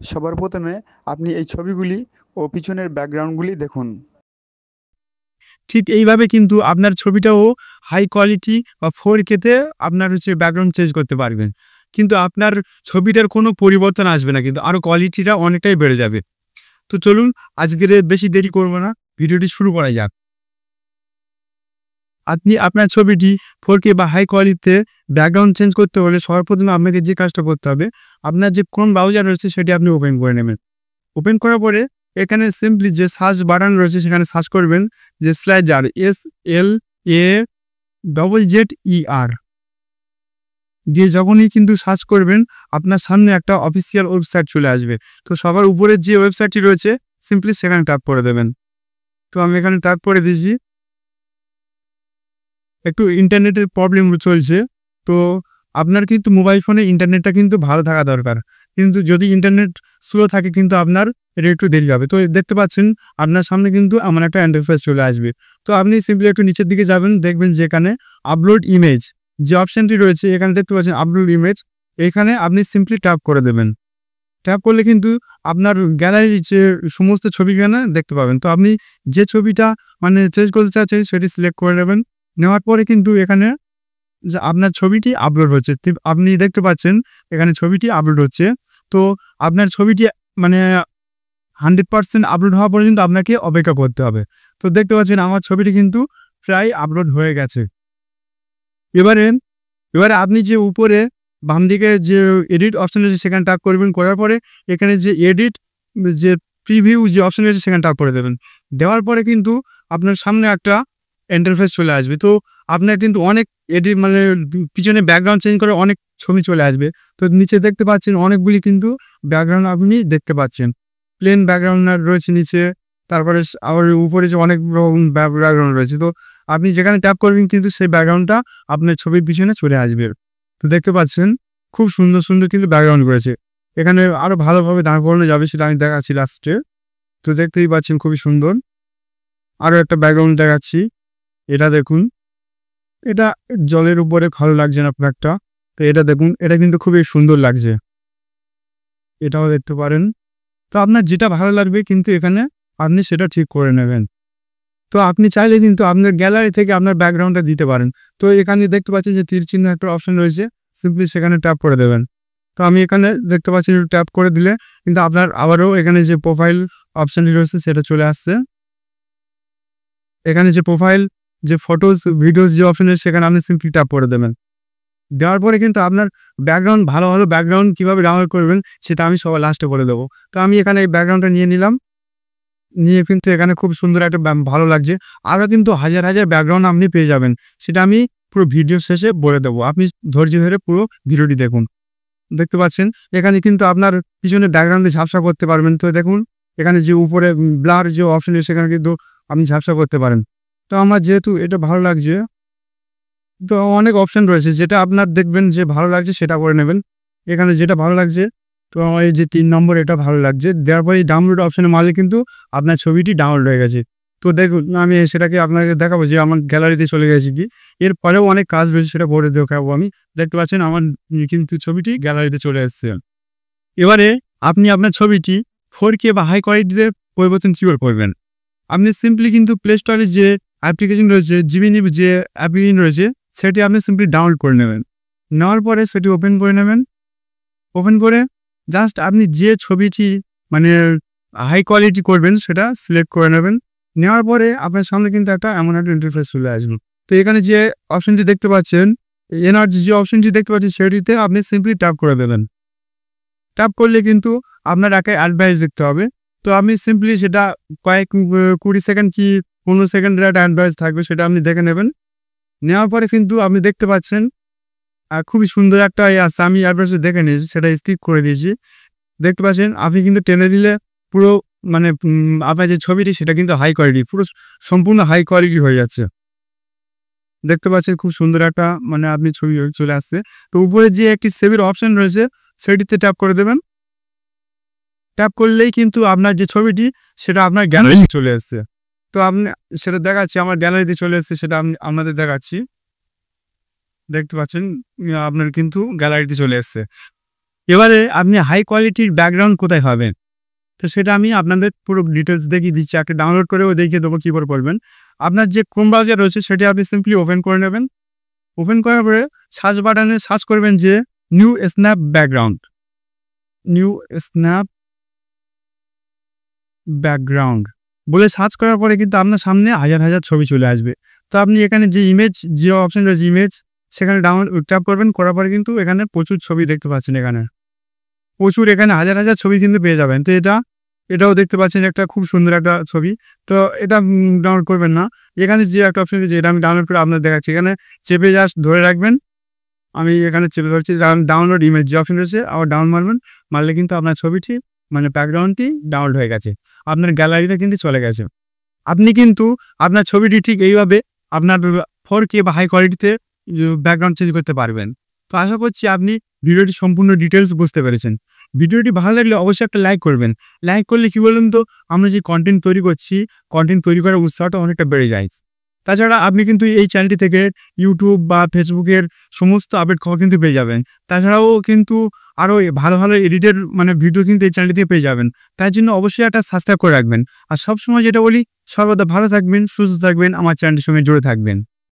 সবার প্রথমে আপনি এই ছবিগুলি ও পিছনের ব্যাকগ্রাউন্ডগুলি দেখুন। ঠিক এইভাবে কিন্তু আপনার ছবিটাও হাই কোয়ালিটি বা 4K তে আপনার ব্যাকগ্রাউন্ড চেঞ্জ করতে পারবেন। কিন্তু আপনার ছবিটার কোনো পরিবর্তন আসবে না, কিন্তু আরো কোয়ালিটিটা অনেকটাই বেড়ে যাবে। তো চলুন, আজকের বেশি দেরি করব না, ভিডিওটি শুরু করা যাক। আপনি আপনার ছবিটি 4K বা হাই কোয়ালিটিতে ব্যাকগ্রাউন্ড চেঞ্জ করতে হলে সর্বপ্রথমে আপনাকে যে কাজটা করতে হবে, আপনার যে ক্রোম ব্রাউজার রয়েছে সেটি আপনি ওপেন করে নেবেন। ওপেন করার পরে এখানে সিম্পলি যে সার্চ বাটন রয়েছে সেখানে সার্চ করবেন যে স্ল্যাজার SLAZZER দিয়ে যখনই কিন্তু সার্চ করবেন আপনার সামনে একটা অফিসিয়াল ওয়েবসাইট চলে আসবে। তো সবার উপরে যে ওয়েবসাইটটি রয়েছে সিম্পলি সেখানে ট্যাপ করে দেবেন। তো আমি এখানে ট্যাপ করে দিয়েছি। একটু ইন্টারনেটের প্রবলেম চলছে, তো আপনার কিন্তু মোবাইল ফোনে ইন্টারনেটটা কিন্তু ভালো থাকা দরকার। কিন্তু যদি ইন্টারনেট স্লো থাকে কিন্তু আপনার এটা একটু দেরি হবে। তো দেখতে পাচ্ছেন আপনার সামনে কিন্তু এমন একটা ইন্টারফেস চলে আসবে। তো আপনি সিম্পলি একটু নিচের দিকে যাবেন, দেখবেন যেখানে আপলোড ইমেজ যে অপশনটি রয়েছে এখানে দেখতে পাচ্ছেন আপলোড ইমেজ, এখানে আপনি সিম্পলি ট্যাপ করে দেবেন। ট্যাপ করলে কিন্তু আপনার গ্যালারির যে সমস্ত ছবিখানা দেখতে পাবেন। তো আপনি যে ছবিটা চেঞ্জ করতে চাচ্ছেন সেটি সিলেক্ট করে নেবেন। নেওয়ার পরে কিন্তু এখানে যে আপনার ছবিটি আপলোড হচ্ছে, আপনি দেখতে পাচ্ছেন এখানে ছবিটি আপলোড হচ্ছে। তো আপনার ছবিটি মানে 100% আপলোড হওয়া পর্যন্ত আপনাকে অপেক্ষা করতে হবে। তো দেখতে পাচ্ছেন আমার ছবিটি কিন্তু প্রায় আপলোড হয়ে গেছে। এবারে এবারে আপনি যে উপরে বাম দিকে যে এডিট অপশন আছে সেখানে ট্যাপ করবেন। করার পরে এখানে যে এডিট যে প্রিভিউ যে অপশন আছে সেখানে ট্যাপ করে দেবেন। দেওয়ার পরে কিন্তু আপনার সামনে একটা ইন্টারফেস চলে আসবে। তো আপনার কিন্তু অনেক এডিট পিছনে ব্যাকগ্রাউন্ড চেঞ্জ করে অনেক ছবি চলে আসবে। তো নিচে দেখতে পাচ্ছেন অনেকগুলি কিন্তু ব্যাকগ্রাউন্ড আপনি দেখতে পাচ্ছেন। প্লেন ব্যাকগ্রাউন্ড রয়েছে নিচে, তারপরে আবার উপরে যে অনেক রকম ব্যাকগ্রাউন্ড রয়েছে। তো আপনি যেখানে ট্যাপ করবেন কিন্তু সেই ব্যাকগ্রাউন্ডটা আপনার ছবির পিছনে চলে আসবে। তো দেখতে পাচ্ছেন খুব সুন্দর সুন্দর কিন্তু ব্যাকগ্রাউন্ড রয়েছে। এখানে আরো ভালোভাবে দাঁড় করানো যাবে সেটা আমি দেখাচ্ছি লাস্টে। তো দেখতেই পাচ্ছেন খুবই সুন্দর। আরো একটা ব্যাকগ্রাউন্ড দেখাচ্ছি, এটা দেখুন। এটা জলের উপরে ভালো লাগছে না খুব একটা। তো এটা দেখুন, এটা কিন্তু খুবই সুন্দর লাগছে, এটাও দেখতে পারেন। তো আপনার যেটা ভালো লাগবে কিন্তু এখানে আপনি সেটা ঠিক করে নেবেন। তো আপনি চাইলে কিন্তু আপনার গ্যালারি থেকে আপনার ব্যাকগ্রাউন্ডটা দিতে পারেন। তো এখানে দেখতে পাচ্ছেন যে তীর চিহ্ন একটা অপশন রয়েছে, সিম্পলি সেখানে ট্যাপ করে দেবেন। তো আমি এখানে দেখতে পাচ্ছি ট্যাপ করে দিলে কিন্তু আপনার আবারও এখানে যে প্রোফাইল অপশনটি রয়েছে সেটা চলে আসছে। এখানে যে প্রোফাইল যে ফটোস ভিডিওস যে অপশন আছে সেখানে আপনি সিম্পলি ট্যাপ করে দেবেন। দেওয়ার পরে কিন্তু আপনার ব্যাকগ্রাউন্ড ভালো ভালো ব্যাকগ্রাউন্ড কীভাবে ডাউনলোড করবেন সেটা আমি সবার লাস্টে বলে দেবো। তো আমি এখানে এই ব্যাকগ্রাউন্ডটা নিয়ে নিলাম, নিয়ে কিন্তু এখানে খুব সুন্দর একটা ভালো লাগছে। আরও কিন্তু হাজার হাজার ব্যাকগ্রাউন্ড আপনি পেয়ে যাবেন, সেটা আমি পুরো ভিডিও শেষে বলে দেবো। আপনি ধৈর্য ধরে পুরো ভিডিওটি দেখুন। দেখতে পাচ্ছেন এখানে কিন্তু আপনার পিছনে ব্যাকগ্রাউন্ডে ঝাপসা করতে পারবেন। তো দেখুন এখানে যে উপরে ব্লার যে অপশন আছে সেখানে কিন্তু আপনি ঝাপসা করতে পারেন। তো আমার যেহেতু এটা ভালো লাগছে, তো অনেক অপশন রয়েছে, যেটা আপনার দেখবেন যে ভালো লাগছে সেটা করে নেবেন। এখানে যেটা ভালো লাগছে, তো আমার এই যে 3 নম্বর এটা ভালো লাগছে, দেওয়ার পরে ডাউনলোড অপশনে মারলে কিন্তু আপনার ছবিটি ডাউনলোড হয়ে গেছে। তো দেখুন আমি সেটাকে আপনাকে দেখাবো যে আমার গ্যালারিতে চলে গেছে কি। এরপরেও অনেক কাজ রয়েছে, সেটা পরে দেখাবো আমি। দেখতে পাচ্ছেন আমার কিন্তু ছবিটি গ্যালারিতে চলে এসছে। এবারে আপনি আপনার ছবিটি 4K বা হাই কোয়ালিটিতে পরিবর্তন কীভাবে করবেন? আপনি সিম্পলি কিন্তু প্লে স্টোরে যে অ্যাপ্লিকেশন রয়েছে, জিমিনি যে অ্যাপ্লিকেশন রয়েছে সেটি আপনি সিম্পলি ডাউনলোড করে নেবেন। নেওয়ার পরে সেটি ওপেন করে নেবেন। ওপেন করে জাস্ট আপনি যে ছবিটি মানে হাই কোয়ালিটি করবেন সেটা সিলেক্ট করে নেবেন। নেওয়ার পরে আপনার সামনে কিন্তু এমন একটা ইন্টারফেস চলে আসবে। তো এখানে যে অপশনটি দেখতে পাচ্ছেন, এনার্জি যে অপশনটি দেখতে পাচ্ছেন সেটিতে আপনি সিম্পলি ট্যাপ করে দেবেন। ট্যাপ করলে কিন্তু আপনার একটা অ্যাডভাইস দেখতে হবে। তো আপনি সিম্পলি সেটা কয়েক 20 সেকেন্ড কি 15 সেকেন্ডের একটা অ্যাডভাইস থাকবে, সেটা আপনি দেখে নেবেন। নেওয়ার পরে কিন্তু আপনি দেখতে পাচ্ছেন খুবই সুন্দর একটা আছে, আমি অ্যাডভাইসটা দেখে নিয়েছি, সেটা স্কিপ করে দিয়েছি। দেখতে পাচ্ছেন আপনি কিন্তু টেনে দিলে পুরো আপনার যে ছবিটি সেটা কিন্তু হাই কোয়ালিটি, পুরো সম্পূর্ণ হাই কোয়ালিটি হয়ে যাচ্ছে। দেখতে পাচ্ছেন খুব সুন্দর একটা আপনি ছবি চলে আসছে। তো উপরে যে একটি সেভের অপশন রয়েছে সেটিতে ট্যাপ করে দেবেন। ট্যাপ করলেই কিন্তু আপনার যে ছবিটি সেটা আপনার গ্যালারিতে চলে এসছে। তো আপনি সেটা দেখাচ্ছি, আমার গ্যালারিতে চলে এসছে, সেটা আমি আপনাদের দেখাচ্ছি। দেখতে পাচ্ছেন আপনার কিন্তু গ্যালারিতে চলে এসছে। এবারে আপনি হাই কোয়ালিটির ব্যাকগ্রাউন্ড কোথায় পাবেন, তো সেটা আমি আপনাদের পুরো ডিটেলস দেখিয়ে দিচ্ছি। একটা ডাউনলোড করেও দেখিয়ে দেবো কী করে করবেন। আপনার যে ক্রোম ব্রাউজার রয়েছে সেটা আপনি সিম্পলি ওপেন করে নেবেন। ওপেন করার পরে সার্চ বাটনে সার্চ করবেন যে new snap background, new snap background বলে সার্চ করার পরে কিন্তু আপনার সামনে হাজার হাজার ছবি চলে আসবে। তো আপনি এখানে যে ইমেজ, যে অপশন রয়েছে ইমেজ, সেখানে ডাউনলোড ট্যাপ করবেন। করার পরে কিন্তু এখানে প্রচুর ছবি দেখতে পাচ্ছেন, এখানে প্রচুর, এখানে হাজার হাজার ছবি কিন্তু পেয়ে যাবেন। তো এটাও দেখতে পাচ্ছেন একটা খুব সুন্দর একটা ছবি। তো এটা ডাউনলোড করবেন না, এখানে যে একটা অপশন রয়েছে এটা আমি ডাউনলোড করে আপনার দেখাচ্ছি। এখানে চেপে জাস্ট ধরে রাখবেন, আমি এখানে চেপে ধরছি, ডাউনলোড ইমেজ যে অপশন রয়েছে আবার ডাউন মারবেন। মারলে কিন্তু আপনার ছবিটি মানে ব্যাকগ্রাউন্ডটি ডাউনলোড হয়ে গেছে, আপনার গ্যালারিতে কিন্তু চলে গেছে। আপনি কিন্তু আপনার ছবিটি ঠিক এইভাবে আপনার 4K বা হাই কোয়ালিটিতে ব্যাকগ্রাউন্ড চেঞ্জ করতে পারবেন। তো আশা করছি আপনি ভিডিওটি সম্পূর্ণ ডিটেলস বুঝতে পেরেছেন। ভিডিওটি ভালো লাগলে অবশ্যই একটা লাইক করবেন। লাইক করলে কি বলুন তো, আমরা যে কন্টেন্ট তৈরি করছি, কন্টেন্ট তৈরি করার উৎসাহটা অনেকটা বেড়ে যায়। তাছাড়া আপনি কিন্তু এই চ্যানেলটি থেকে ইউটিউব বা ফেসবুকের সমস্ত আপডেট খবর কিন্তু পেয়ে যাবেন। তাছাড়াও কিন্তু আরও ভালো ভালো এডিটের মানে ভিডিও কিন্তু এই চ্যানেলটি থেকে পেয়ে যাবেন। তার জন্য অবশ্যই একটা সাবস্ক্রাইব করে রাখবেন। আর সবসময় যেটা বলি, সর্বদা ভালো থাকবেন, সুস্থ থাকবেন, আমার চ্যানেলটির সঙ্গে জুড়ে থাকবেন।